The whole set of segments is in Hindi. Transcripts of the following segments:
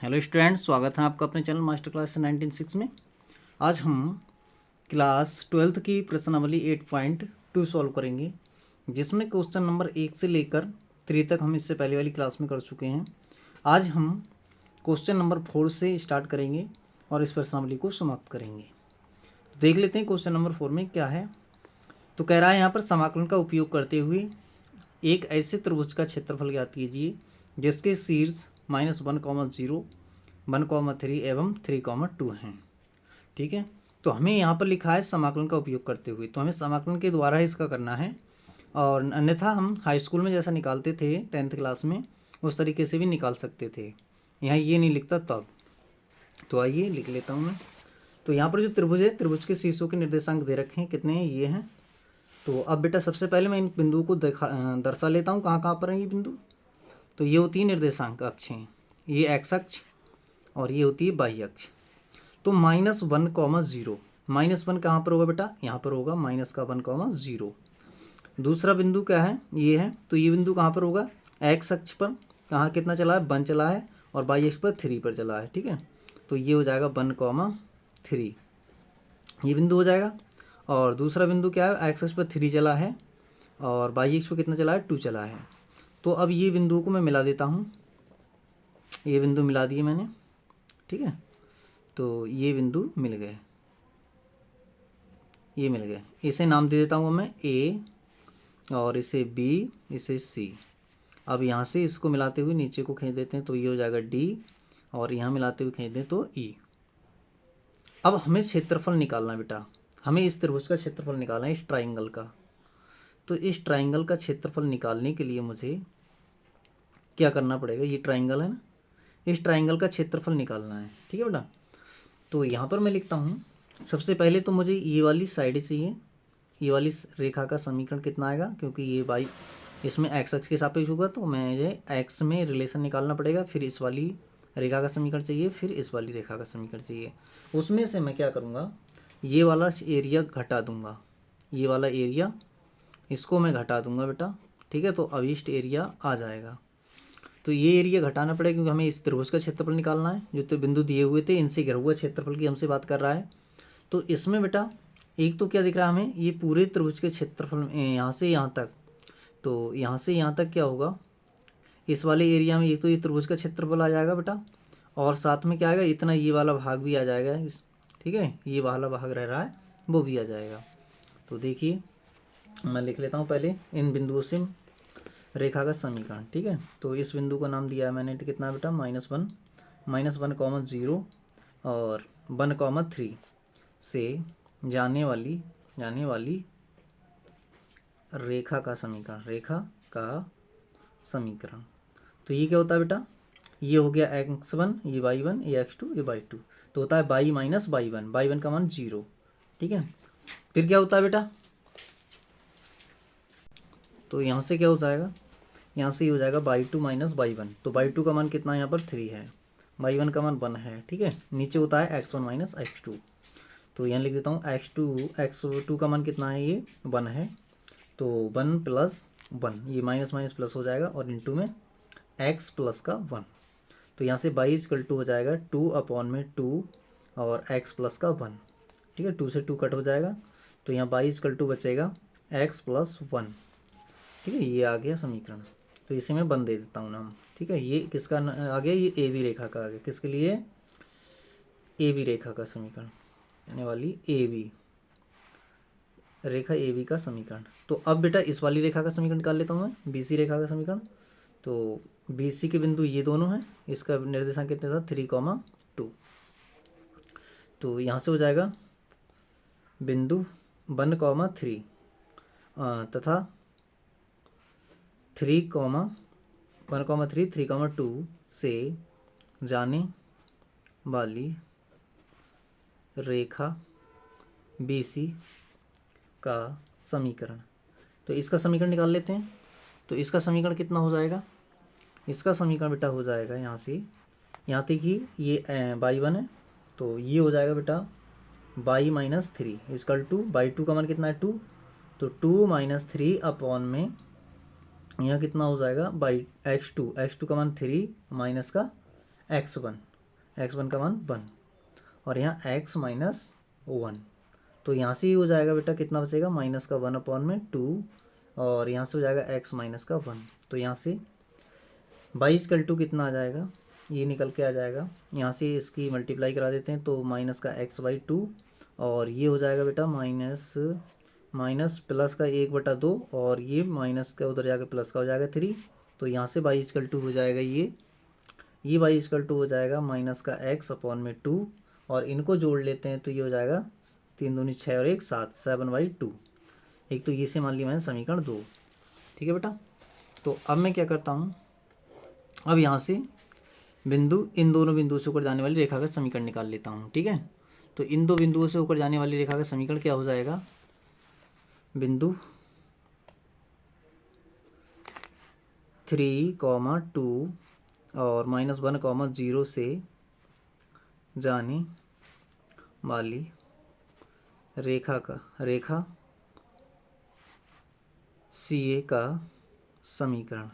हेलो स्टूडेंट्स, स्वागत है आपका अपने चैनल मास्टर क्लास 19/6 में। आज हम क्लास 12th की प्रश्नावली 8.2 सॉल्व करेंगे, जिसमें क्वेश्चन नंबर 1 से लेकर 3 तक हम इससे पहले वाली क्लास में कर चुके हैं। आज हम क्वेश्चन नंबर 4 से स्टार्ट करेंगे और इस प्रश्नावली को समाप्त करेंगे। देख लेते हैं क्वेश्चन नंबर 4 में क्या है। तो कह रहा है यहाँ पर समाकलन का उपयोग करते हुए एक ऐसे त्रिभुज का क्षेत्रफल ज्ञात कीजिए जिसके शीर्ष -1, 0, 1, 3 एवं 3, 2 हैं। ठीक है, तो हमें यहाँ पर लिखा है समाकलन का उपयोग करते हुए, तो हमें समाकलन के द्वारा इसका करना है। और अन्यथा हम हाई स्कूल में जैसा निकालते थे 10th क्लास में, उस तरीके से भी निकाल सकते थे। यहाँ ये नहीं लिखता तब। तो आइए लिख लेता हूँ मैं। तो यहाँ पर जो त्रिभुज है, त्रिभुज के शीर्षों के निर्देशांक दे रखे हैं, कितने हैं, ये हैं। तो अब बेटा सबसे पहले मैं इन बिंदुओं को दर्शा लेता हूँ, कहाँ कहाँ पर हैं ये बिंदु। तो ये होती है निर्देशांक अक्ष हैं, ये एक्स अक्ष और ये होती है वाई अक्ष। तो -1, 0, -1 कहाँ पर होगा बेटा, यहाँ पर होगा -1, 0। दूसरा बिंदु क्या है, ये है। तो ये बिंदु कहाँ पर होगा, एक्स अक्ष पर। कहाँ कितना चला है, 1 चला है, और वाई अक्ष पर 3 पर चला है। ठीक है, तो ये हो जाएगा 1, 3, ये बिंदु हो जाएगा। और दूसरा बिंदु क्या है, एक्स अक्ष पर 3 चला है और वाई अक्ष पर कितना चला है, 2 चला है। तो अब ये बिंदु को मैं मिला देता हूँ, ये बिंदु मिला दिए मैंने। ठीक है, तो ये बिंदु मिल गए, ये मिल गए। इसे नाम दे देता हूँ मैं ए, और इसे बी, इसे सी। अब यहाँ से इसको मिलाते हुए नीचे को खींच देते हैं, तो ये हो जाएगा डी, और यहाँ मिलाते हुए खींच दें तो ई। अब हमें क्षेत्रफल निकालना है बेटा, हमें इस त्रिभुज का क्षेत्रफल निकालना है, इस ट्राइंगल का। तो इस ट्राइंगल का क्षेत्रफल निकालने के लिए मुझे क्या करना पड़ेगा, ये ट्राइंगल है ना, इस ट्राइंगल का क्षेत्रफल निकालना है। ठीक है बेटा, तो यहाँ पर मैं लिखता हूँ, सबसे पहले तो मुझे ये वाली साइड चाहिए। ये वाली रेखा का समीकरण कितना आएगा, क्योंकि ये वाई इसमें एक्स अक्ष के सापेक्ष होगा, तो मुझे एक्स में रिलेशन निकालना पड़ेगा। फिर इस वाली रेखा का समीकरण चाहिए, फिर इस वाली रेखा का समीकरण चाहिए। उसमें से मैं क्या करूँगा, ये वाला एरिया घटा दूँगा, ये वाला एरिया इसको मैं घटा दूँगा बेटा। ठीक है, तो अभिष्ट एरिया आ जाएगा। तो ये एरिया घटाना पड़ेगा, क्योंकि हमें इस त्रिभुज का क्षेत्रफल निकालना है। जो तो बिंदु दिए हुए थे, इनसे घिरा हुआ क्षेत्रफल की हमसे बात कर रहा है। तो इसमें बेटा एक तो क्या दिख रहा है हमें, ये पूरे त्रिभुज के क्षेत्रफल यहाँ से यहाँ तक, तो यहाँ से यहाँ तक क्या होगा, इस वाले एरिया में एक तो ये त्रिभुज का क्षेत्रफल आ जाएगा बेटा, और साथ में क्या आएगा, इतना ये वाला भाग भी आ जाएगा इस। ठीक है, ये वाला भाग रह रहा है वो भी आ जाएगा। तो देखिए मैं लिख लेता हूँ पहले इन बिंदुओं से रेखा का समीकरण। ठीक है, तो इस बिंदु का नाम दिया है मैंने कितना बेटा, -1, -1, 0 और 1, 3 से जाने वाली रेखा का समीकरण, रेखा का समीकरण। तो ये क्या होता है बेटा, ये हो गया x1, ये y1, ये x2, ये y2। तो होता है y - y1, y1 का मान 0। ठीक है, फिर क्या होता है बेटा, तो यहाँ से क्या हो जाएगा, यहाँ से हो जाएगा y2 - y1। तो y2 का मान कितना यहाँ पर 3 है, y1 का मान 1 है। ठीक है, नीचे होता है x1 - x2। तो यहाँ लिख देता हूँ x2 का मान कितना है, ये 1 है। तो 1 + 1, ये माइनस माइनस प्लस हो जाएगा, और इंटू में x प्लस का 1। तो यहाँ से y = हो जाएगा 2/2 और x प्लस का 1। ठीक है, 2 से 2 कट हो जाएगा, तो यहाँ y = बचेगा x + 1। ठीक है, ये आ गया समीकरण। तो इसे मैं 1 दे देता हूँ नाम। ठीक है, ये किसका आ गया, ये ए बी रेखा का आ गया। किसके लिए, ए बी रेखा का समीकरण, यानी वाली A B Rekha, A B का समीकरण। तो अब बेटा इस वाली रेखा का समीकरण निकाल लेता हूँ मैं, बी सी रेखा का समीकरण। तो बी सी के बिंदु ये दोनों हैं, इसका निर्देशांक कितना था, 3, 2। तो यहाँ से हो जाएगा बिंदु 1, 3 तथा 1, 3, 3, 2 से जाने वाली रेखा बी सी का समीकरण। तो इसका समीकरण निकाल लेते हैं। तो इसका समीकरण कितना हो जाएगा, इसका समीकरण बेटा हो जाएगा यहाँ से यहाँ तक कि ये y1 है, तो ये हो जाएगा बेटा y - 3 = y2 का मान कितना है, 2। तो 2 - 3 अपॉन में यहाँ कितना हो जाएगा, x2 का मान 3 माइनस का x1, x1 का मान 1 और यहाँ x माइनस 1, तो यहाँ से ही हो जाएगा बेटा कितना बचेगा माइनस का 1/2 और यहाँ से हो जाएगा x माइनस का 1, तो यहाँ से y कितना आ जाएगा, ये निकल के आ जाएगा। यहाँ से इसकी मल्टीप्लाई करा देते हैं तो माइनस का x/2 और ये हो जाएगा बेटा माइनस प्लस का 1/2 और ये माइनस का उधर जाकर प्लस का हो जाएगा 3, तो यहाँ से y हो जाएगा ये y हो जाएगा माइनस का x/2 और इनको जोड़ लेते हैं तो ये हो जाएगा 3 दूनी 6 और 1 7 7/2। एक तो ये से मान लिया मैंने समीकरण 2। ठीक है बेटा, तो अब मैं क्या करता हूँ, अब यहाँ से बिंदु इन दोनों बिंदुओं से होकर जाने वाली रेखा का समीकरण निकाल लेता हूँ। ठीक है, तो इन दो बिंदुओं से होकर जाने वाली रेखा का समीकरण क्या हो जाएगा, बिंदु 3, 2 और -1, 0 से जाने वाली रेखा CA का समीकरण।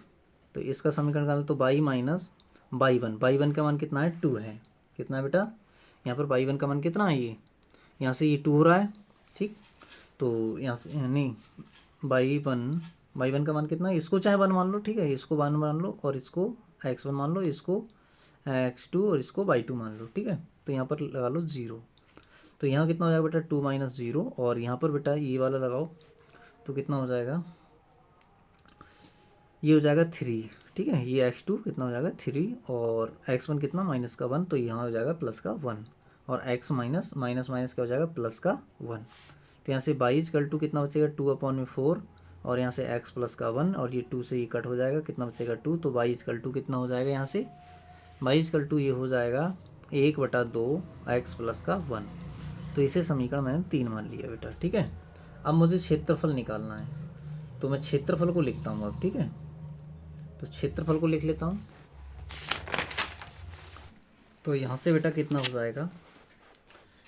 तो इसका समीकरण निकालना तो y-y1 का मान कितना है 2 है, कितना है बेटा, यहाँ पर y1 का मान कितना है, ये यहाँ से ये 2 हो रहा है। ठीक, तो यहाँ से नहीं y1 का मान कितना है, इसको चाहे 1 मान लो, ठीक है, इसको 1 मान लो और इसको x1 मान लो, इसको x2 और इसको y2 मान लो। ठीक है, तो यहाँ पर लगा लो 0, तो यहाँ कितना हो जाएगा बेटा 2 - 0 और यहाँ पर बेटा ये वाला लगाओ तो कितना हो जाएगा, ये हो जाएगा 3। ठीक है, ये x2 कितना हो जाएगा 3 और x1 कितना माइनस का 1, तो यहाँ हो जाएगा प्लस का 1 और x माइनस क्या हो जाएगा प्लस का 1, तो यहाँ से y कितना बचेगा 2/4 और यहाँ से x प्लस का 1 और ये 2 से ये कट हो जाएगा, कितना बचेगा 2, तो y कितना हो जाएगा, यहाँ से y ये हो जाएगा 1/2 x प्लस का 1, तो इसे समीकरण मैंने 3 मान लिया बेटा। ठीक है, अब मुझे क्षेत्रफल निकालना है तो मैं क्षेत्रफल को लिखता हूँ अब। ठीक है, तो क्षेत्रफल को लिख लेता हूँ, तो यहाँ से बेटा कितना हो जाएगा,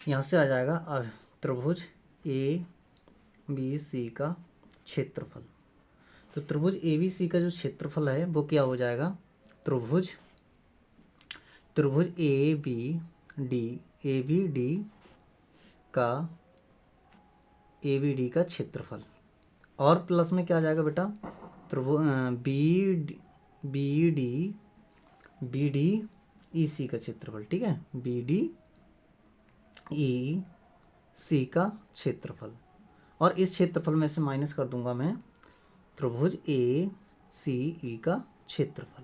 यहाँ से आ जाएगा त्रिभुज ABC का क्षेत्रफल। तो त्रिभुज ABC का जो क्षेत्रफल है वो क्या हो जाएगा, त्रिभुज ABD का क्षेत्रफल और प्लस में क्या आ जाएगा बेटा BDEC का क्षेत्रफल। ठीक है, BDEC का क्षेत्रफल और इस क्षेत्रफल में से माइनस कर दूंगा मैं त्रिभुज ACE का क्षेत्रफल,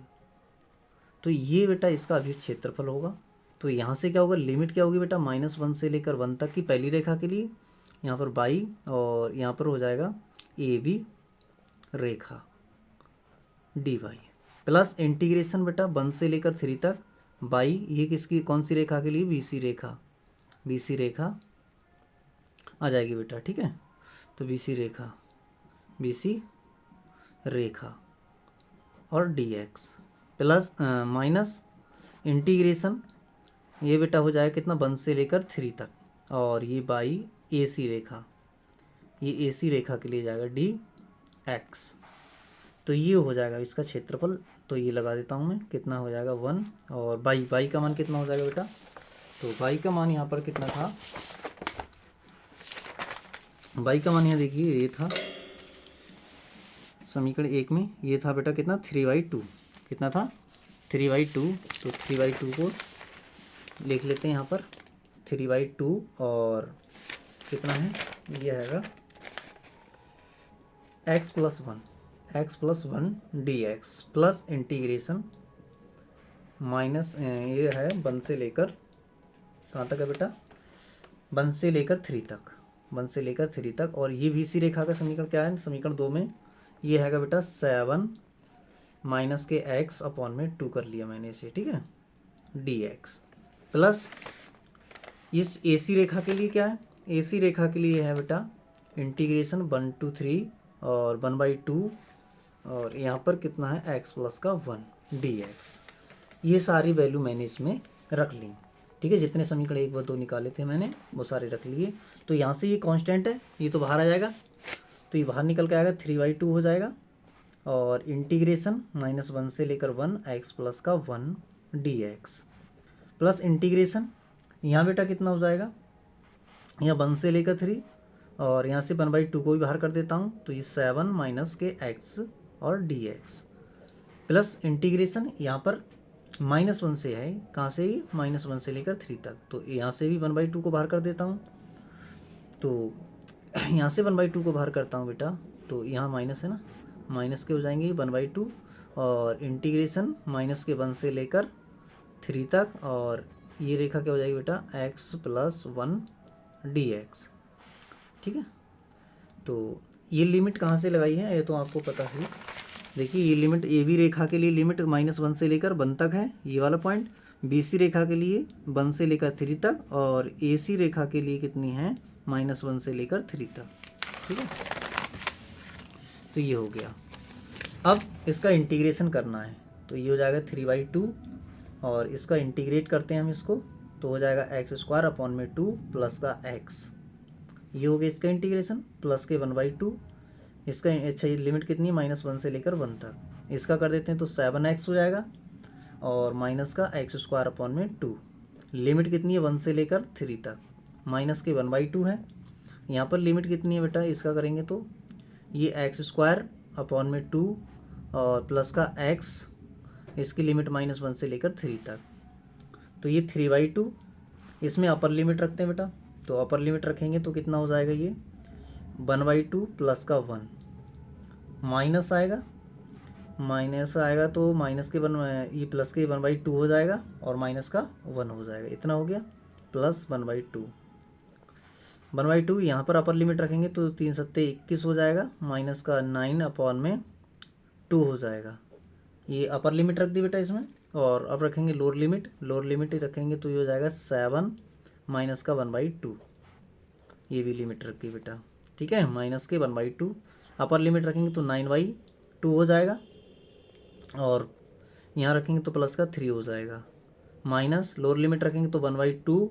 तो ये बेटा इसका अभी क्षेत्रफल होगा। तो यहाँ से क्या होगा, लिमिट क्या होगी बेटा -1 से लेकर 1 तक की पहली रेखा के लिए, यहाँ पर y और यहाँ पर हो जाएगा AB रेखा dy प्लस इंटीग्रेशन बेटा 1 से लेकर 3 तक y, ये किसकी कौन सी रेखा के लिए, BC रेखा आ जाएगी बेटा। ठीक है, तो BC रेखा और dx प्लस माइनस इंटीग्रेशन ये बेटा हो जाएगा कितना 1 से लेकर 3 तक और ये बाई AC रेखा, ये AC रेखा के लिए जाएगा dx, तो ये हो जाएगा इसका क्षेत्रफल। तो ये लगा देता हूँ मैं, कितना हो जाएगा 1 और बाई का मान कितना हो जाएगा बेटा, तो बाई का मान यहाँ पर कितना था, बाई का मान यहाँ देखिए ये था समीकरण 1 में, ये था बेटा कितना 3/2, कितना था 3/2, तो 3/2 को लिख लेते हैं यहाँ पर 3/2 और कितना है, ये आएगा x + 1 dx plus integration minus ये है 1 से लेकर कहाँ तक है बेटा 1 से लेकर 3 तक और ये BC रेखा का समीकरण क्या है, समीकरण 2 में ये है बेटा 7 माइनस के x/2 कर लिया मैंने इसे। ठीक है, dx प्लस इस AC रेखा के लिए क्या है, AC रेखा के लिए है बेटा इंटीग्रेशन 1 to 3 और 1/2 और यहाँ पर कितना है x प्लस का 1 dx, ये सारी वैल्यू मैंने इसमें रख ली। ठीक है, जितने समीकरण 1 व 2 निकाले थे मैंने वो सारे रख लिए। तो यहाँ से ये कांस्टेंट है, ये तो बाहर आ जाएगा, तो ये बाहर निकल के आएगा 3/2 हो जाएगा और इंटीग्रेशन -1 से लेकर 1 x प्लस का 1 dx प्लस इंटीग्रेशन, यहाँ बेटा कितना हो जाएगा, यहाँ 1 से लेकर 3 और यहाँ से 1/2 को भी बाहर कर देता हूँ, तो ये 7 माइनस के x और dx प्लस इंटीग्रेशन, यहाँ पर -1 से है, कहाँ से ही -1 से लेकर 3 तक, तो यहाँ से भी 1/2 को बाहर कर देता हूँ, तो यहाँ से 1/2 को बाहर करता हूँ बेटा, तो यहाँ माइनस है ना, माइनस के हो जाएंगे 1/2 और इंटीग्रेशन माइनस के 1 से लेकर 3 तक और ये रेखा क्या हो जाएगी बेटा x + 1 dx। ठीक है, तो ये लिमिट कहाँ से लगाई है ये तो आपको पता है। देखिए ये लिमिट ए बी रेखा के लिए लिमिट -1 से लेकर 1 तक है, ये वाला पॉइंट। बी सी रेखा के लिए 1 से लेकर 3 तक और ए सी रेखा के लिए कितनी है, -1 से लेकर 3 तक। ठीक है, तो ये हो गया। अब इसका इंटीग्रेशन करना है, तो ये हो जाएगा 3/2 और इसका इंटीग्रेट करते हैं हम इसको, तो हो जाएगा x² / 2 प्लस का x, ये हो गया इसका इंटीग्रेशन, प्लस के 1/2 इसका। अच्छा ये लिमिट कितनी है, -1 से लेकर 1 तक, इसका कर देते हैं तो 7x हो जाएगा और माइनस का x² / 2, लिमिट कितनी है 1 से लेकर 3 तक, माइनस के 1/2 है। यहाँ पर लिमिट कितनी है बेटा, इसका करेंगे तो ये x² / 2 और प्लस का x, इसकी लिमिट -1 से लेकर 3 तक, तो ये 3/2, इसमें अपर लिमिट रखते हैं बेटा, तो अपर लिमिट रखेंगे तो कितना हो जाएगा, ये 1/2 प्लस का 1 माइनस आएगा, माइनस आएगा तो माइनस के 1 ये प्लस के 1/2 हो जाएगा और माइनस का 1 हो जाएगा, इतना हो गया प्लस 1/2 यहाँ पर अपर लिमिट रखेंगे तो 3 × 7 = 21 हो जाएगा, माइनस का 9/2 हो जाएगा, ये अपर लिमिट रख दी बेटा इसमें। और अब रखेंगे लोअर लिमिट ही रखेंगे तो ये हो जाएगा 7 माइनस का 1/2, ये भी लिमिट रख दी बेटा। ठीक है, माइनस के 1/2 अपर लिमिट रखेंगे तो 9/2 हो जाएगा और यहाँ रखेंगे तो प्लस का 3 हो जाएगा, माइनस लोअर लिमिट रखेंगे तो 1/2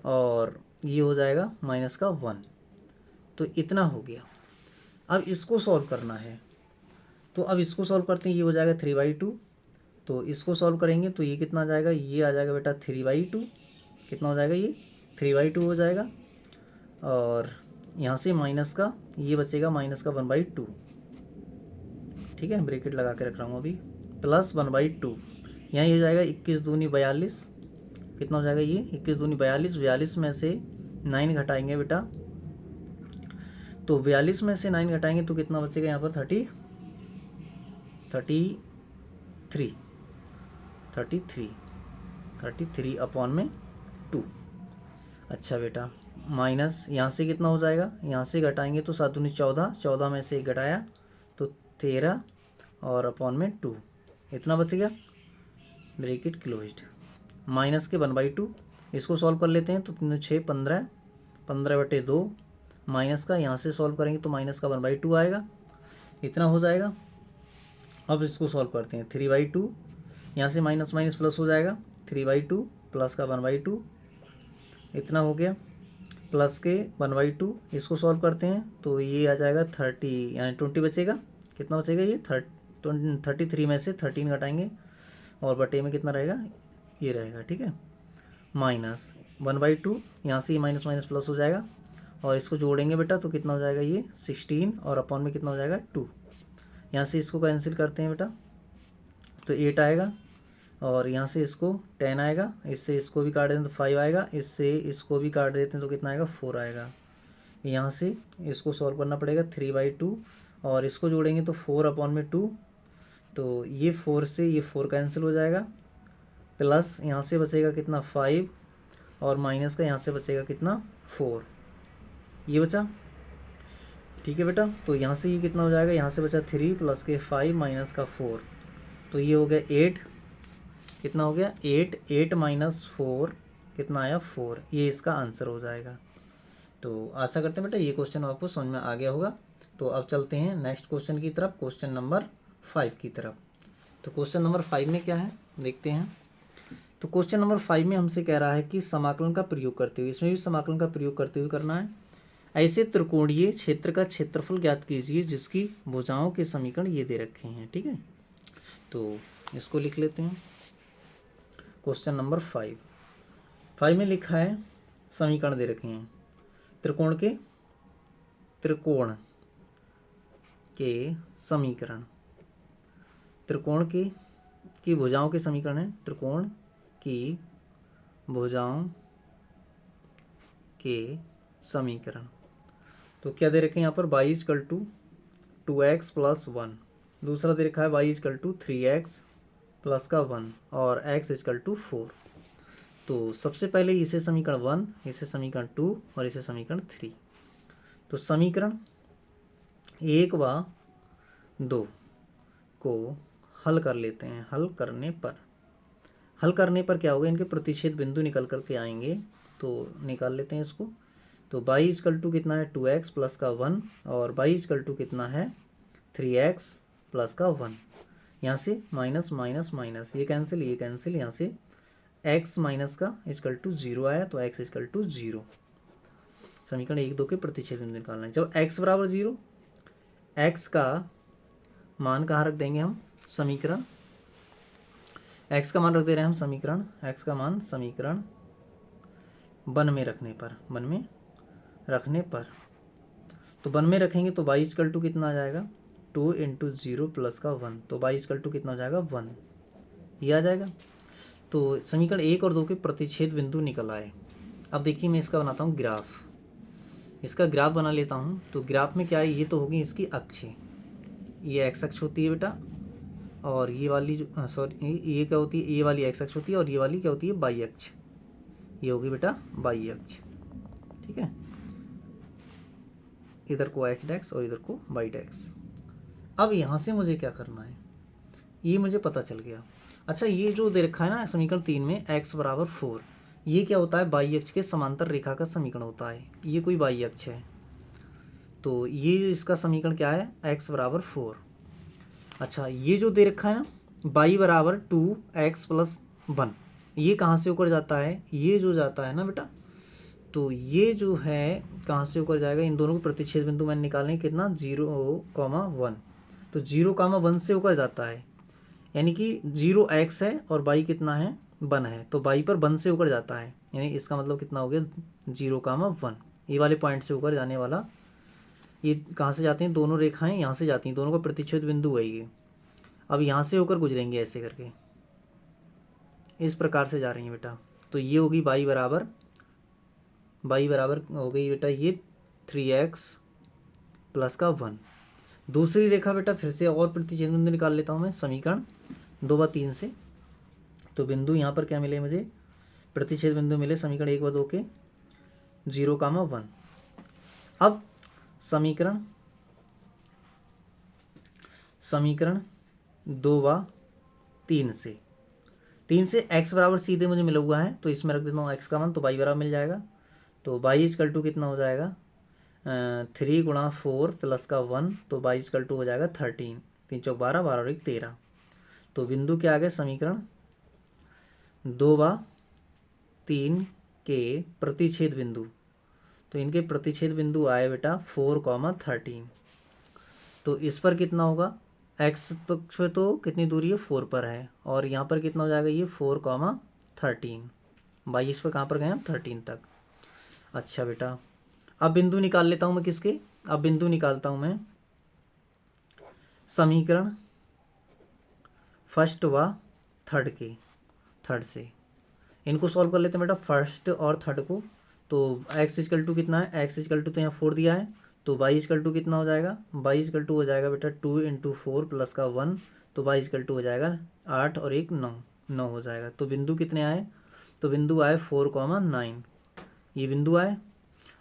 और ये हो जाएगा माइनस का 1, तो इतना हो गया। अब इसको सॉल्व करना है, तो अब इसको सॉल्व करते हैं, ये हो जाएगा 3/2, तो इसको सॉल्व करेंगे तो ये कितना आ जाएगा, ये आ जाएगा बेटा 3/2, कितना हो जाएगा, ये 3/2 हो जाएगा और यहाँ से माइनस का ये बचेगा माइनस का 1/2। ठीक है, ब्रैकेट लगा के रख रहा हूँ अभी, प्लस 1/2, यहाँ ये हो जाएगा 21 दूनी 42, कितना हो जाएगा ये 21 दूनी 42, 42 में से 9 घटाएंगे बेटा, तो 42 में से 9 घटाएंगे तो कितना बचेगा यहाँ पर 33 / 2। अच्छा बेटा, माइनस यहाँ से कितना हो जाएगा, यहाँ से घटाएंगे तो 7 दूनी 14, 14 में से 1 घटाया तो 13 और /2, इतना बच गया, ब्रैकेट क्लोज्ड। माइनस के 1/2, इसको सॉल्व कर लेते हैं तो 3 × 6 = 15, 15/2 माइनस का, यहाँ से सॉल्व करेंगे तो माइनस का 1/2 आएगा, इतना हो जाएगा। अब इसको सॉल्व करते हैं, 3/2 यहाँ से माइनस माइनस प्लस हो जाएगा, 3/2 प्लस का 1/2, इतना हो गया, प्लस के 1/2, इसको सॉल्व करते हैं तो ये आ जाएगा 30, यानी 20 बचेगा, कितना बचेगा ये 33 में से 13 घटाएंगे और बटे में कितना रहेगा, ये रहेगा। ठीक है, माइनस 1/2, यहाँ से ये माइनस माइनस प्लस हो जाएगा और इसको जोड़ेंगे बेटा तो कितना हो जाएगा, ये 16 और अपॉन में कितना हो जाएगा 2, यहाँ से इसको कैंसिल करते हैं बेटा तो 8 आएगा और यहाँ से इसको 10 आएगा, इससे इसको भी काट देते हैं तो 5 आएगा, इससे इसको भी काट देते हैं तो कितना आएगा 4 आएगा। यहाँ से इसको सॉल्व करना पड़ेगा 3/2 और इसको जोड़ेंगे तो 4/2, तो ये 4 से ये 4 कैंसिल हो जाएगा, प्लस यहाँ से बचेगा कितना 5 और माइनस का यहाँ से बचेगा कितना 4, ये बचा। ठीक है बेटा, तो यहाँ से ये कितना हो जाएगा, यहाँ से बचा 3 प्लस के 5 माइनस का 4, तो ये हो गया 8, कितना हो गया 8 माइनस 4 कितना आया 4, ये इसका आंसर हो जाएगा। तो आशा करते हैं बेटा ये क्वेश्चन आपको समझ में आ गया होगा। तो अब चलते हैं नेक्स्ट क्वेश्चन की तरफ, क्वेश्चन नंबर 5 की तरफ। तो क्वेश्चन नंबर 5 में क्या है देखते हैं। तो क्वेश्चन नंबर 5 में हमसे कह रहा है कि समाकलन का प्रयोग करते हुए, इसमें भी समाकलन का प्रयोग करते हुए करना है, ऐसे त्रिकोणीय क्षेत्र का क्षेत्रफल ज्ञात कीजिए जिसकी भुजाओं के समीकरण ये दे रखे हैं। ठीक है, तो इसको लिख लेते हैं। क्वेश्चन नंबर 5 में लिखा है समीकरण दे रखे हैं त्रिकोण के समीकरण, त्रिकोण की भुजाओं के समीकरण है, त्रिकोण की भुजाओं के समीकरण। तो क्या दे रखे हैं यहाँ पर y equal to 2x plus 1, दूसरा दे रखा है y equal to 3x plus का 1 और x इक्वल टू 4। तो सबसे पहले इसे समीकरण 1, इसे समीकरण 2 और इसे समीकरण 3। तो समीकरण 1 व 2 को हल कर लेते हैं। हल करने पर क्या होगा, इनके प्रतिच्छेद बिंदु निकल करके आएंगे, तो निकाल लेते हैं इसको। तो y इक्वल टू कितना है 2x प्लस का 1 और y इक्वल टू कितना है 3x प्लस का 1। यहाँ से माइनस माइनस माइनस, ये कैंसिल यहाँ से x माइनस का इक्वल टू 0 आया, तो x इक्वल टू 0। समीकरण 1 2 के प्रतिच्छेद बिंदु निकालना है। जब x बराबर 0, x का मान कहाँ रख देंगे हम, समीकरण x का मान रख दे रहे हैं हम समीकरण, x का मान समीकरण 1 में रखने पर, तो 1 में रखेंगे तो y इक्वल टू कितना आ जाएगा 2 इंटू 0 प्लस का 1, तो y इक्वल टू कितना हो जाएगा 1, ये आ जाएगा। तो समीकरण 1 और 2 के प्रतिच्छेद बिंदु निकल आए। अब देखिए मैं इसका बनाता हूँ ग्राफ, इसका ग्राफ बना लेता हूँ। तो ग्राफ में क्या है, ये तो होगी इसकी अक्षें, ये x अक्ष होती है बेटा, और ये वाली जो ये क्या होती है, ये वाली x अक्ष होती है, और ये वाली क्या होती है y अक्ष, ये होगी बेटा y अक्ष, ठीक है। इधर को x डैक्स और इधर को y डैक्स। अब यहाँ से मुझे क्या करना है, ये मुझे पता चल गया। अच्छा, ये जो दे रखा है ना समीकरण 3 में x बराबर 4, ये क्या होता है y अक्ष के समांतर रेखा का समीकरण होता है। ये कोई y अक्ष है, तो ये इसका समीकरण क्या है x बराबर 4। अच्छा, ये जो दे रखा है ना y बराबर 2x प्लस 1, ये कहाँ से होकर जाता है, ये जो जाता है ना बेटा, तो ये जो है कहाँ से होकर जाएगा, इन दोनों के प्रतिच्छेद बिंदु मैंने निकालने हैं कितना 0,1, तो 0,1 से होकर जाता है, यानी कि 0x है और y कितना है 1 है, तो y पर 1 से होकर जाता है, यानी इसका मतलब कितना हो गया 0,1। ये वाले पॉइंट से होकर जाने वाला, ये कहाँ से जाते हैं, दोनों रेखाएं यहाँ से जाती हैं, दोनों का प्रतिच्छेद बिंदु है ये। अब यहाँ से होकर गुजरेंगे ऐसे करके, इस प्रकार से जा रही हैं बेटा। तो ये होगी y बराबर हो गई बेटा ये 3x प्लस का 1। दूसरी रेखा बेटा फिर से और प्रतिच्छेद बिंदु निकाल लेता हूँ मैं समीकरण 2 व 3 से। तो बिंदु यहाँ पर क्या मिले मुझे, प्रतिच्छेद बिंदु मिले समीकरण 1 व 2 के 0,1। अब समीकरण 2 व 3 से x बराबर सीधे मुझे मिला हुआ है, तो इसमें रख देता हूँ x का मान, तो y बराबर मिल जाएगा। तो y इक्वल टू कितना हो जाएगा 3 गुणा 4 प्लस का 1, तो y इक्वल टू हो जाएगा 13, 3 चौक 12, 12 और 1 13। तो बिंदु क्या आ गया, समीकरण 2 व 3 के प्रतिच्छेद बिंदु, तो इनके प्रतिच्छेद बिंदु आए बेटा 4,13। तो इस पर कितना होगा, x पक्ष पे तो कितनी दूरी है 4 पर है, और यहाँ पर कितना हो जाएगा ये 4,13, y इस पर कहाँ पर गए हम 13 तक। अच्छा बेटा, अब बिंदु निकाल लेता हूँ मैं किसके, अब बिंदु निकालता हूँ मैं समीकरण फर्स्ट व थर्ड से। इनको सॉल्व कर लेते हैं बेटा, फर्स्ट और थर्ड को। तो x इक्वल टू कितना है, x इक्वल टू तो यहाँ 4 दिया है, तो y इक्वल टू कितना हो जाएगा, y इक्वल टू हो जाएगा बेटा 2 इंटू 4 प्लस का 1, तो y इक्वल टू हो जाएगा 8 और 1 9 हो जाएगा। तो बिंदु कितने आए, तो बिंदु आए 4,9, ये बिंदु आए।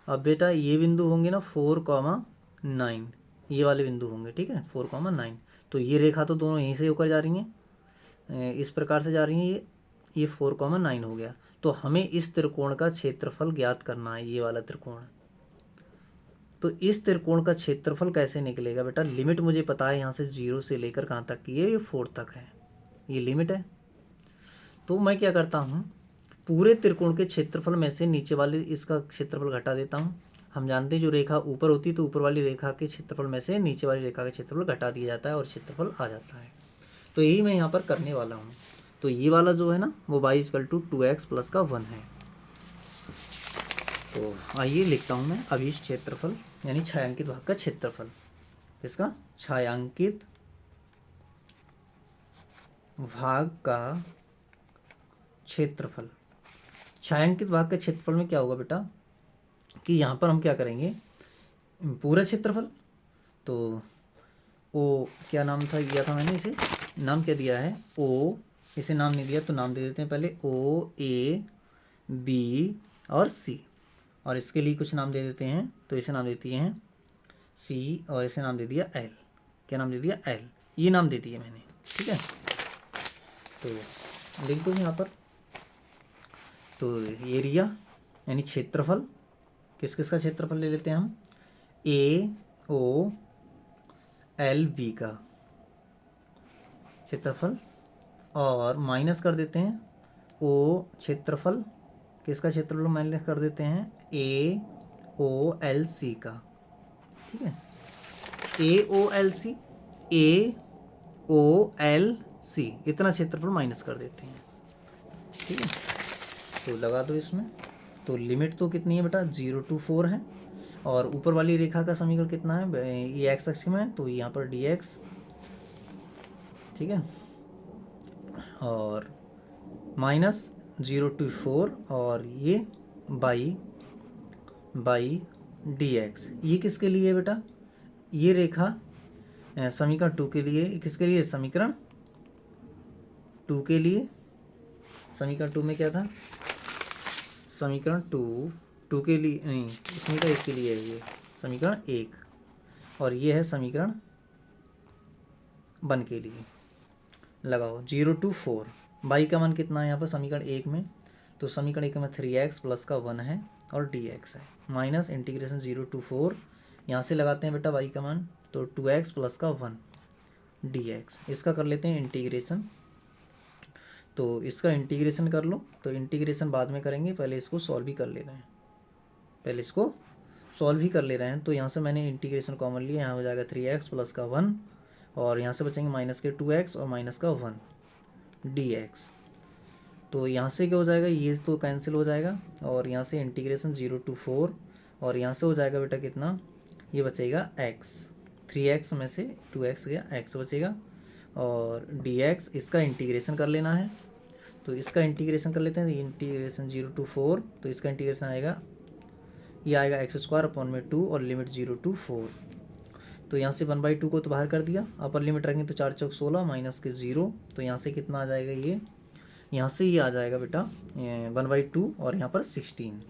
अब बेटा ये बिंदु होंगे ना 4,9, ये वाले बिंदु होंगे, ठीक है 4,9। तो ये रेखा तो दोनों यहीं से होकर जा रही हैं, इस प्रकार से जा रही हैं, ये 4,9 हो गया। तो हमें इस त्रिकोण का क्षेत्रफल ज्ञात करना है, ये वाला त्रिकोण। तो इस त्रिकोण का क्षेत्रफल कैसे निकलेगा बेटा, लिमिट मुझे पता है यहाँ से 0 से लेकर कहाँ तक की है, ये 4 तक है, ये लिमिट है। तो मैं क्या करता हूँ, पूरे त्रिकोण के क्षेत्रफल में से नीचे वाले इसका क्षेत्रफल घटा देता हूँ। हम जानते हैं जो रेखा ऊपर होती है तो ऊपर वाली रेखा के क्षेत्रफल में से नीचे वाली रेखा का क्षेत्रफल घटा दिया जाता है और क्षेत्रफल आ जाता है। तो यही मैं यहाँ पर करने वाला हूँ। तो ये वाला जो है ना वो y equal to 2x plus का 1 है। तो आइए लिखता हूँ मैं अभिष्ट क्षेत्रफल यानी छायांकित भाग का क्षेत्रफल। इसका छायांकित भाग का क्षेत्रफल। छायांकित भाग के क्षेत्रफल में क्या होगा बेटा कि यहाँ पर हम क्या करेंगे, पूरा क्षेत्रफल। तो ओ क्या नाम था दिया था मैंने, इसे नाम क्या दिया है ओ, इसे नाम नहीं दिया तो नाम दे देते हैं पहले ओ ए बी और सी, और इसके लिए कुछ नाम दे देते हैं। तो इसे नाम देती हैं सी और इसे नाम दे दिया एल। क्या नाम दे दिया एल, ये नाम दे दिया मैंने, ठीक है। तो लिख दो यहाँ पर। तो एरिया यानी क्षेत्रफल, किस किस का क्षेत्रफल ले लेते हैं हम, ए ओ एल बी का क्षेत्रफल, और माइनस कर देते हैं ओ क्षेत्रफल, किसका क्षेत्रफल माइनस कर देते हैं ए ओ एल सी का, ठीक है। ए ओ एल सी, ए ओ एल सी इतना क्षेत्रफल माइनस कर देते हैं, ठीक है। तो लगा दो इसमें। तो लिमिट तो कितनी है बेटा 0 to 4 है, और ऊपर वाली रेखा का समीकरण कितना है, ये एक्स अक्ष में है तो यहाँ पर डी एक्स, ठीक है, और माइनस 0 to 4 और ये बाई डी एक्स। ये किसके लिए है बेटा, ये रेखा समीकरण 2 के लिए, किसके लिए, समीकरण 2 के लिए। समीकरण 2 में क्या था, समीकरण 2 के लिए नहीं, समीकरण 1 के लिए है ये, समीकरण 1, और ये है समीकरण 1 के लिए। लगाओ 0 to 4, बाई का मान कितना है यहाँ पर समीकरण 1 में, तो समीकरण 1 में 3x प्लस का 1 है और dx है, माइनस इंटीग्रेशन 0 to 4, यहाँ से लगाते हैं बेटा y का मान, तो 2x प्लस का 1 dx। इसका कर लेते हैं इंटीग्रेशन। तो इसका इंटीग्रेशन कर लो, तो इंटीग्रेशन बाद में करेंगे, पहले इसको सॉल्व ही कर ले रहे हैं, पहले इसको सॉल्व ही कर ले रहे हैं। तो यहाँ से मैंने इंटीग्रेशन कॉमन लिया, यहाँ हो जाएगा 3x प्लस का 1, और यहाँ से बचेंगे माइनस के 2x और माइनस का 1 dx। तो यहाँ से क्या हो जाएगा, ये तो कैंसिल हो जाएगा, और यहाँ से इंटीग्रेशन 0 to 4, और यहाँ से हो जाएगा बेटा कितना, ये बचेगा x, 3x में से 2x गया, x बचेगा, और dx इसका इंटीग्रेशन कर लेना है। तो इसका इंटीग्रेशन कर लेते हैं, इंटीग्रेशन 0 to 4, तो इसका इंटीग्रेशन आएगा, ये आएगा x² अपॉन में 2 और लिमिट 0 to 4। तो यहाँ से 1/2 को तो बाहर कर दिया, अपर लिमिट रखेंगे तो 4 चौक 16 माइनस के 0, तो यहाँ से कितना आ जाएगा, ये यहाँ से ये आ जाएगा बेटा 1/2 और यहाँ पर 16।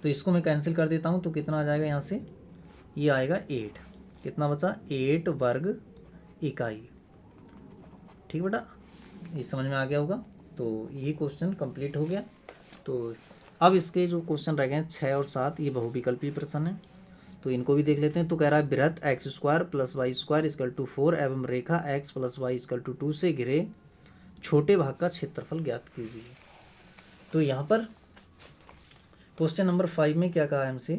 तो इसको मैं कैंसिल कर देता हूँ, तो कितना आ जाएगा यहाँ से, ये आएगा 8, कितना बचा 8 वर्ग इकाई, ठीक बेटा, ये समझ में आ गया होगा। तो ये क्वेश्चन कंप्लीट हो गया। तो अब इसके जो क्वेश्चन रह गए हैं 6 और 7, ये बहुविकल्पीय प्रश्न है, तो इनको भी देख लेते हैं। तो कह रहा है बृहत x² plus y² equal to 4 एवं रेखा x plus y equal to 2 से घिरे छोटे भाग का क्षेत्रफल ज्ञात कीजिए। तो यहाँ पर क्वेश्चन नंबर 5 में क्या कहा है हमसे,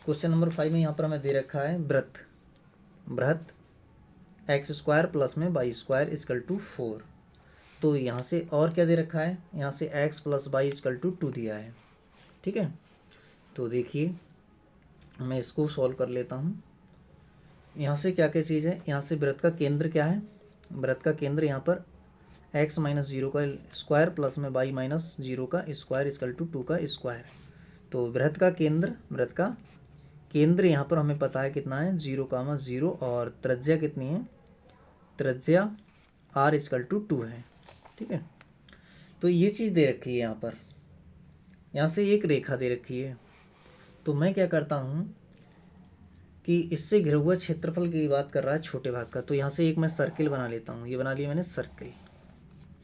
क्वेश्चन नंबर 5 में यहाँ पर हमें दे रखा है बृहत x² प्लस में y² इक्वल टू 4। तो यहाँ से और क्या दे रखा है, यहाँ से x plus y equal to 2 दिया है, ठीक है। तो देखिए मैं इसको सॉल्व कर लेता हूँ। यहाँ से क्या क्या चीज़ है, यहाँ से वृत्त का केंद्र क्या है, वृत्त का केंद्र यहाँ पर x माइनस 0 का स्क्वायर प्लस में y माइनस 0 का स्क्वायर इक्वल टू 2 का स्क्वायर। तो वृत्त का केंद्र यहाँ पर हमें पता है कितना है 0, और त्रिज्या कितनी है, त्रिज्या r इक्वल टू 2 है, ठीक है। तो ये चीज़ दे रखी है यहाँ पर, यहाँ से एक रेखा दे रखी है। तो मैं क्या करता हूँ कि इससे घिरा हुआ क्षेत्रफल की बात कर रहा है छोटे भाग का, तो यहाँ से एक मैं सर्किल बना लेता हूँ, ये बना लिया मैंने सर्किल,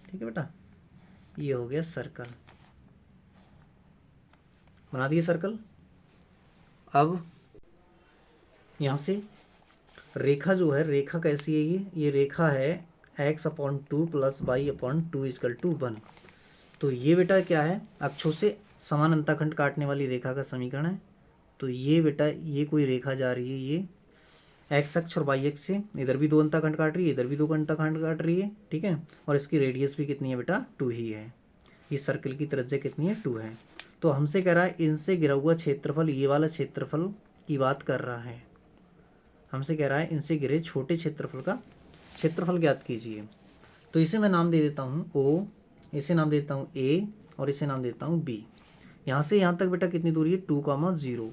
ठीक है बेटा, ये हो गया सर्कल, बना दिए सर्कल। अब यहाँ से रेखा जो है, रेखा कैसी है, ये रेखा है x/2 plus y/2 equal to 1। तो ये बेटा क्या है, अक्षों से समान अंतःखंड काटने वाली रेखा का समीकरण है। तो ये बेटा ये कोई रेखा जा रही है, एक्स अक्ष और वाई अक्ष से इधर भी 2 अंतःखंड काट रही है, इधर भी 2 अंतःखंड काट रही है, ठीक है। और इसकी रेडियस भी कितनी है बेटा, 2 ही है। इस सर्कल की त्रिज्या कितनी है, 2 है। तो हमसे कह रहा है इनसे घिरा हुआ क्षेत्रफल, ये वाला क्षेत्रफल की बात कर रहा है। हमसे कह रहा है इनसे घिरे छोटे क्षेत्रफल का क्षेत्रफल ज्ञात कीजिए। तो इसे मैं नाम दे देता हूँ ओ, इसे नाम दे देता हूँ ए, और इसे नाम देता हूँ बी। यहाँ से यहाँ तक बेटा कितनी दूरी है, 2,0।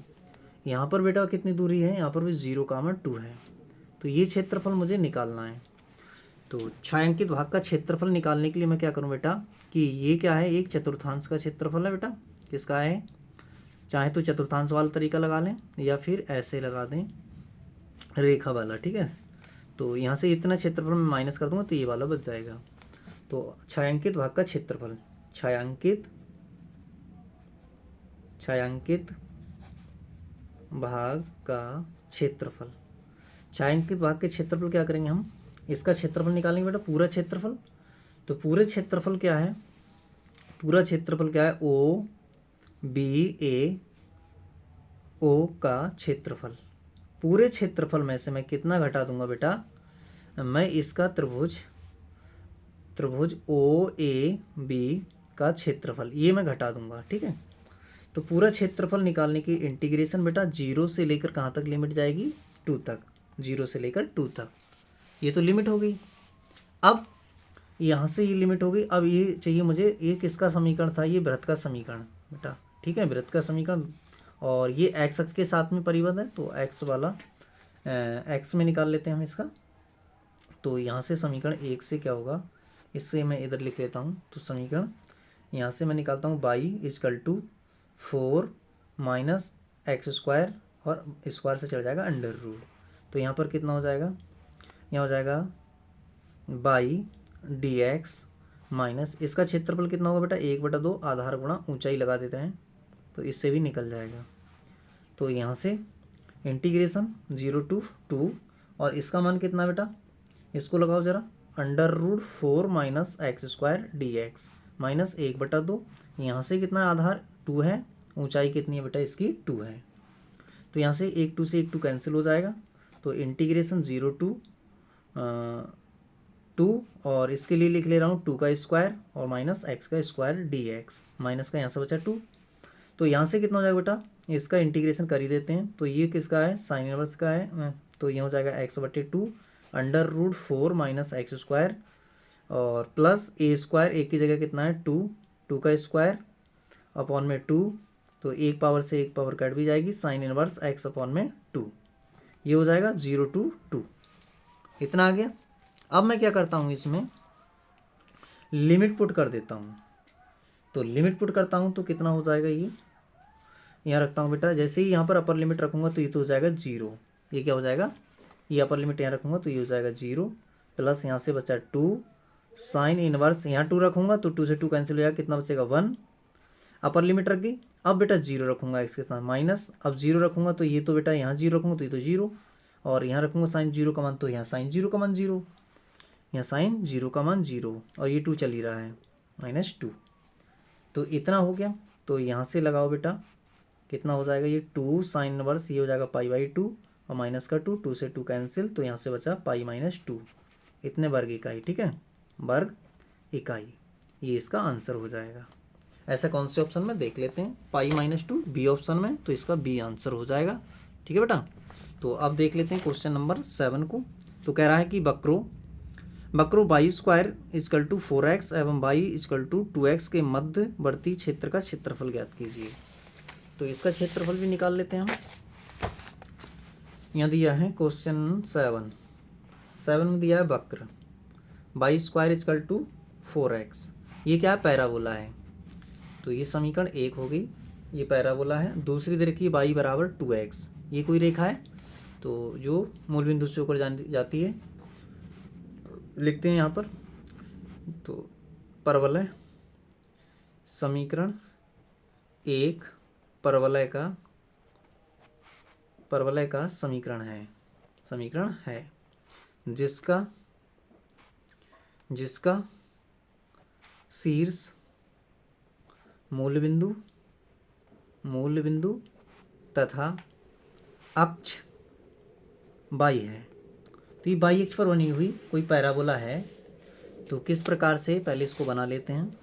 यहाँ पर बेटा कितनी दूरी है, यहाँ पर भी 0,2 है। तो ये क्षेत्रफल मुझे निकालना है। तो छायांकित भाग का क्षेत्रफल निकालने के लिए मैं क्या करूँ बेटा, कि ये क्या है, एक चतुर्थांश का क्षेत्रफल है बेटा। किसका है, चाहे तो चतुर्थांश वाला तरीका लगा लें या फिर ऐसे लगा दें, रेखा वाला, ठीक है। तो यहाँ से इतना क्षेत्रफल मैं माइनस कर दूंगा तो ये वाला बच जाएगा। तो छायांकित भाग का क्षेत्रफल, छायांकित भाग का क्षेत्रफल, छायांकित भाग के क्षेत्रफल क्या करेंगे हम, इसका क्षेत्रफल निकालेंगे बेटा, पूरा क्षेत्रफल। तो पूरे क्षेत्रफल क्या है, पूरा क्षेत्रफल क्या है, ओ बी ए ओ का क्षेत्रफल। पूरे क्षेत्रफल में से मैं कितना घटा दूंगा बेटा, मैं इसका त्रिभुज ओ ए बी का क्षेत्रफल ये मैं घटा दूंगा, ठीक है। तो पूरा क्षेत्रफल निकालने की इंटीग्रेशन बेटा 0 से लेकर कहाँ तक लिमिट जाएगी, 2 तक, 0 से लेकर 2 तक। ये तो लिमिट हो गई। अब यहाँ से ये लिमिट हो गई। अब ये चाहिए मुझे, ये किसका समीकरण था, ये वृत्त का समीकरण बेटा, ठीक है, वृत्त का समीकरण। और ये एक्स अक्ष के साथ में परिबद्ध है, तो एक्स वाला एक्स में निकाल लेते हैं हम इसका। तो यहाँ से समीकरण 1 से क्या होगा, इससे मैं इधर लिख लेता हूँ। तो समीकरण यहाँ से मैं निकालता हूँ y = 4 माइनस एक्स स्क्वायर, और स्क्वायर से चढ़ जाएगा अंडर रूट। तो यहाँ पर कितना हो जाएगा, यहाँ हो जाएगा बाई डी एक्स माइनस, इसका क्षेत्रफल कितना होगा बेटा, 1/2 आधार गुणा ऊंचाई लगा देते हैं, तो इससे भी निकल जाएगा। तो यहाँ से इंटीग्रेशन 0 to 2, और इसका मान कितना बेटा, इसको लगाओ ज़रा, √4 minus x square D x minus 1/2। यहाँ से कितना आधार 2 है, ऊंचाई कितनी है बेटा इसकी 2 है। तो यहाँ से 1 2 से 1 2 कैंसिल हो जाएगा। तो इंटीग्रेशन 0 to 2, और इसके लिए लिख ले रहा हूँ 2 का स्क्वायर और माइनस एक्स का स्क्वायर डी एक्स, माइनस का यहाँ से बचा 2। तो यहाँ से कितना हो जाएगा बेटा, इसका इंटीग्रेशन कर ही देते हैं। तो ये किसका है, साइन इनवर्स का है। तो ये हो जाएगा x/2 √4 माइनस एक्स स्क्वायर, और प्लस ए स्क्वायर, एक की जगह कितना है 2, 2 का स्क्वायर अपॉन में 2। तो एक पावर से एक पावर कट भी जाएगी, साइन इनवर्स x अपॉन में 2। ये हो जाएगा 0 to 2, इतना आ गया। अब मैं क्या करता हूँ, इसमें लिमिट पुट कर देता हूँ। तो लिमिट पुट करता हूँ तो कितना हो जाएगा, ये यहाँ रखता हूँ बेटा। जैसे ही यहाँ पर अपर लिमिट रखूँगा तो ये तो हो जाएगा 0। ये क्या हो जाएगा, ये अपर लिमिट यहाँ रखूँगा तो ये हो जाएगा 0, प्लस यहाँ से बचा 2 साइन इनवर्स, यहाँ 2 रखूँगा तो 2 से 2 कैंसिल हो जाएगा, कितना बचेगा 1। अपर लिमिट रख गई। अब बेटा 0 रखूँगा एक्स के साथ माइनस, अब 0 रखूँगा तो ये तो बेटा यहाँ 0 रखूँगा तो ये तो 0, और यहाँ रखूँगा साइन 0 का मान, तो यहाँ साइन 0 का मान 0, यहाँ साइन 0 का मान 0, और ये 2 चल ही रहा है -2। तो इतना हो गया। तो यहाँ से लगाओ बेटा, कितना हो जाएगा, ये 2 साइन इनवर्स, ये हो जाएगा π/2, और माइनस का 2, 2 से 2 कैंसिल, तो यहाँ से बचा π-2, इतने वर्ग इकाई, ठीक है, वर्ग इकाई। ये इसका आंसर हो जाएगा। ऐसा कौन से ऑप्शन में देख लेते हैं, π-2 बी ऑप्शन में, तो इसका बी आंसर हो जाएगा, ठीक है बेटा। तो अब देख लेते हैं क्वेश्चन नंबर 7 को। तो कह रहा है कि वक्रो y² = 4x एवं y = 2x के मध्यवर्ती क्षेत्र का क्षेत्रफल ज्ञात कीजिए। तो इसका क्षेत्रफल भी निकाल लेते हैं हम। यहाँ दिया है क्वेश्चन 7 में दिया है वक्र y² = 4x, ये क्या है, पैराबोला है। तो ये समीकरण 1 हो गई, ये पैराबोला है। दूसरी दे रखी y = 2x, ये कोई रेखा है, तो जो मूल बिंदु से होकर जाती है, लिखते हैं यहाँ पर। तो परवलय समीकरण 1 परवलय का समीकरण है जिसका शीर्ष मूल बिंदु तथा अक्ष बाई है, तो ये बाई अक्ष पर बनी हुई कोई पैराबोला है। तो किस प्रकार से, पहले इसको बना लेते हैं।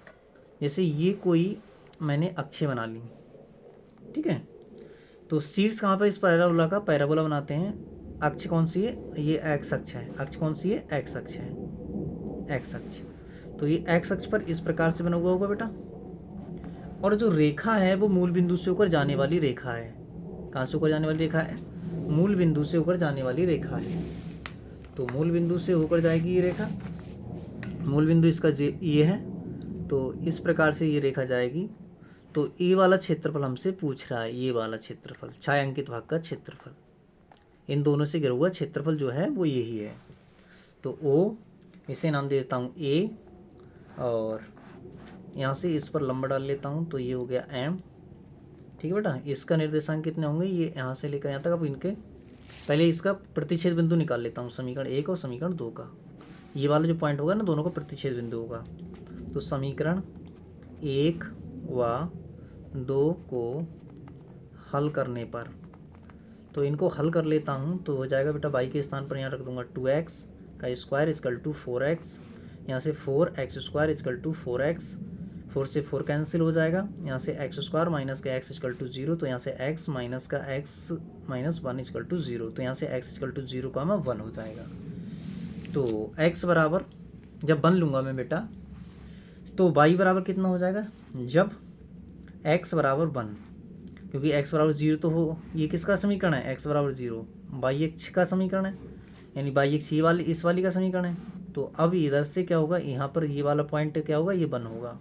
जैसे ये कोई मैंने अक्षें बना ली, ठीक है। तो शीर्ष कहाँ पर इस पैराबोला का, पैराबोला बनाते हैं। अक्ष कौन सी है, ये एक्स अक्ष है। अक्ष कौन सी है, एक्स अक्ष है, एक्स अक्ष। तो ये एक्स अक्ष पर इस प्रकार से बना हुआ होगा बेटा। और जो रेखा है वो मूल बिंदु से होकर जाने वाली रेखा है। कहाँ से होकर जाने वाली रेखा है, मूल बिंदु से होकर जाने वाली रेखा है। तो मूल बिंदु से होकर जाएगी ये रेखा, मूल बिंदु इसका ये है। तो इस प्रकार से ये रेखा जाएगी। तो ये वाला क्षेत्रफल हमसे पूछ रहा है, ये वाला क्षेत्रफल, छायांकित भाग का क्षेत्रफल, इन दोनों से घिरा हुआ क्षेत्रफल जो है वो यही है। तो ओ, इसे नाम दे देता हूँ ए, और यहाँ से इस पर लंबा डाल लेता हूँ, तो ये हो गया एम, ठीक है बेटा। इसका निर्देशांक कितने होंगे, ये यहाँ से लेकर यहाँ तक। अब इनके पहले इसका प्रतिच्छेद बिंदु निकाल लेता हूँ, समीकरण 1 और समीकरण 2 का। ये वाला जो पॉइंट होगा ना, दोनों का प्रतिच्छेद बिंदु होगा। तो समीकरण 1 व 2 को हल करने पर, तो इनको हल कर लेता हूँ, तो हो जाएगा बेटा बाई के स्थान पर यहाँ रख दूंगा 2x का स्क्वायर इक्वल टू 4x, यहाँ से 4x square equal to 4x, 4 से 4 कैंसिल हो जाएगा। यहाँ से एक्स स्क्वायर माइनस का एक्स इक्वल टू 0, तो यहाँ से x माइनस का x माइनस 1 इक्वल टू 0, तो यहाँ से x इक्वल टू 0 का 1 हो जाएगा। तो x बराबर जब 1 लूँगा मैं बेटा, तो y बराबर कितना हो जाएगा, जब x बराबर 1, क्योंकि x बराबर 0 तो हो, ये किसका समीकरण है, x बराबर 0 बाई अक्ष का समीकरण है, यानी बाई अक्ष ये वाली, इस वाली का समीकरण है। तो अब इधर से क्या होगा, यहाँ पर ये वाला पॉइंट क्या होगा, ये 1 होगा।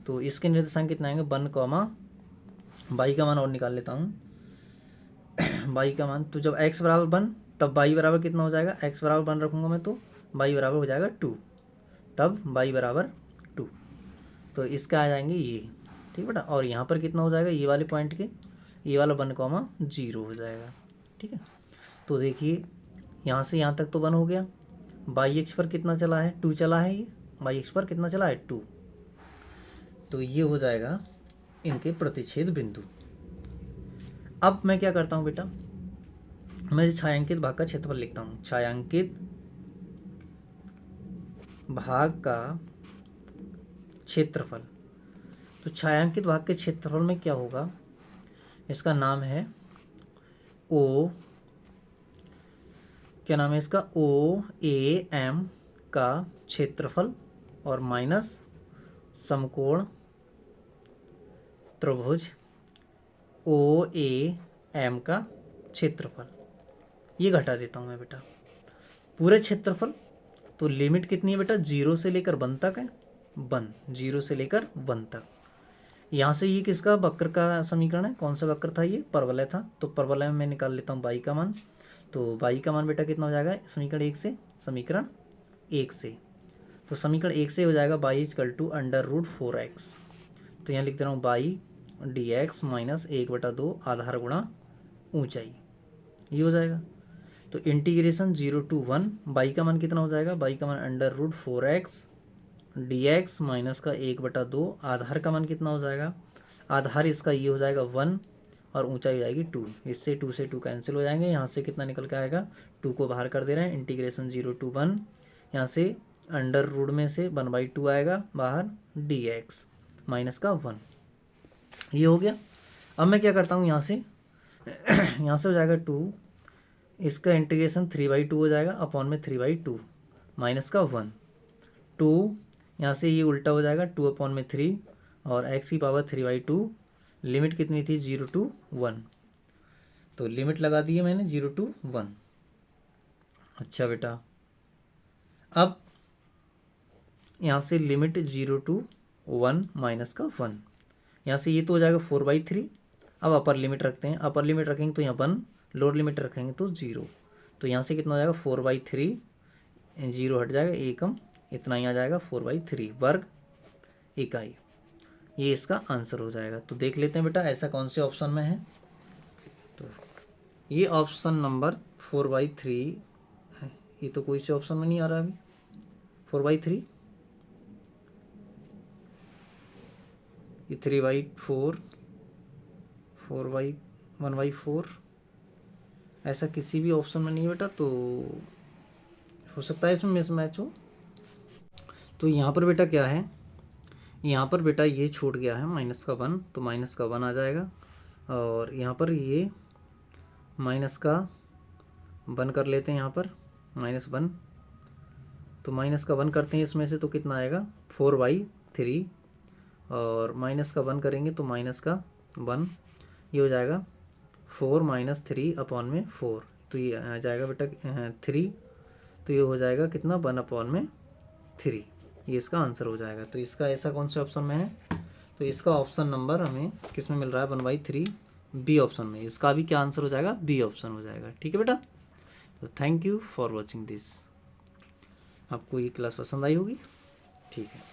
तो इसके निर्देशांक कितना आएंगे, 1 कॉमा बाई का मान और निकाल लेता हूँ बाई का मान। तो जब x बराबर 1 तब बाई बराबर कितना हो जाएगा, x बराबर 1 रखूँगा मैं, तो बाई बराबर हो जाएगा 2, तब बाई बराबर 2। तो इसका आ जाएंगे ये, ठीक बेटा। और यहाँ पर कितना हो जाएगा, ये वाले पॉइंट के, ये वाला 1 कॉमा 0 हो जाएगा, ठीक है। तो देखिए यहाँ से यहाँ तक तो 1 हो गया। बाई अक्ष पर कितना चला है, 2 चला है, ये बाई अक्ष पर कितना चला है, 2। तो ये हो जाएगा इनके प्रतिच्छेद बिंदु। अब मैं क्या करता हूँ बेटा, मैं छायांकित भाग का क्षेत्रफल लिखता हूँ। छायांकित भाग का क्षेत्रफल, तो छायांकित भाग के क्षेत्रफल में क्या होगा, इसका नाम है ओ, क्या नाम है इसका, ओ ए एम का क्षेत्रफल और माइनस समकोण त्रिभुज ओ ए एम का क्षेत्रफल, ये घटा देता हूँ मैं बेटा। पूरे क्षेत्रफल, तो लिमिट कितनी है बेटा, 0 से लेकर 1 तक है, 1, 0 से लेकर 1 तक। यहाँ से ये किसका वक्र का समीकरण है, कौन सा वक्र था, ये परवलय था। तो परवलय में मैं निकाल लेता हूँ बाई का मान। तो बाई का मान बेटा कितना हो जाएगा, समीकरण 1 से, समीकरण 1 से, तो समीकरण 1 से हो जाएगा बाई इक्वल टू √4x। तो यहाँ लिख दे रहा हूँ बाई dx माइनस 1/2 आधार गुणा ऊंचाई, ये हो जाएगा। तो इंटीग्रेशन 0 to 1, बाई का मान कितना हो जाएगा, बाई का मान √4x dx माइनस का 1/2, आधार का मान कितना हो जाएगा, आधार इसका ये हो जाएगा 1 और ऊंचाई हो जाएगी 2, इससे 2 से 2 कैंसिल हो जाएंगे। यहाँ से कितना निकल के आएगा, 2 को बाहर कर दे रहे हैं, इंटीग्रेशन 0 to 1, यहाँ से अंडर रूट में से 1/2 आएगा बाहर, dx माइनस का 1, ये हो गया। अब मैं क्या करता हूँ, यहाँ से यहाँ से हो जाएगा 2, इसका इंटीग्रेशन 3/2 हो जाएगा, अपॉन में 3/2 माइनस का 1, 2, यहाँ से ये उल्टा हो जाएगा, 2/3 और x की पावर 3/2, लिमिट कितनी थी, 0 to 1, तो लिमिट लगा दी है मैंने 0 to 1। अच्छा बेटा, अब यहाँ से लिमिट 0 to 1 माइनस का 1, यहाँ से ये तो हो जाएगा 4/3। अब अपर लिमिट रखते हैं, अपर लिमिट रखेंगे तो यहाँ 1, लोअर लिमिट रखेंगे तो 0, तो यहाँ से कितना हो जाएगा 4/3, 0 हट जाएगा, एकम इतना ही आ जाएगा, 4/3 वर्ग इकाई, ये इसका आंसर हो जाएगा। तो देख लेते हैं बेटा ऐसा कौन से ऑप्शन में है, तो ये ऑप्शन नंबर 4/3 है, ये तो कोई से ऑप्शन में नहीं आ रहा अभी, 4/3, ये 3/4, 1/4, ऐसा किसी भी ऑप्शन में नहीं है बेटा, तो हो सकता है इसमें मिसमैच हो। तो यहाँ पर बेटा क्या है, यहाँ पर बेटा ये छूट गया है माइनस का 1, तो माइनस का 1 आ जाएगा। और यहाँ पर ये माइनस का 1 कर लेते हैं, यहाँ पर -1, तो माइनस का 1 करते हैं इसमें से, तो कितना आएगा 4/3। और माइनस का 1 करेंगे तो माइनस का 1, ये हो जाएगा 4 - 3/4। तो ये आ जाएगा बेटा 3, तो ये हो जाएगा कितना 1/3। ये इसका आंसर हो जाएगा। तो इसका ऐसा कौन से ऑप्शन में है, तो इसका ऑप्शन नंबर हमें किस में मिल रहा है 1/3, बी ऑप्शन में। इसका भी क्या आंसर हो जाएगा, बी ऑप्शन हो जाएगा। ठीक है बेटा, तो thank you for watching this. आपको ये क्लास पसंद आई होगी। ठीक है।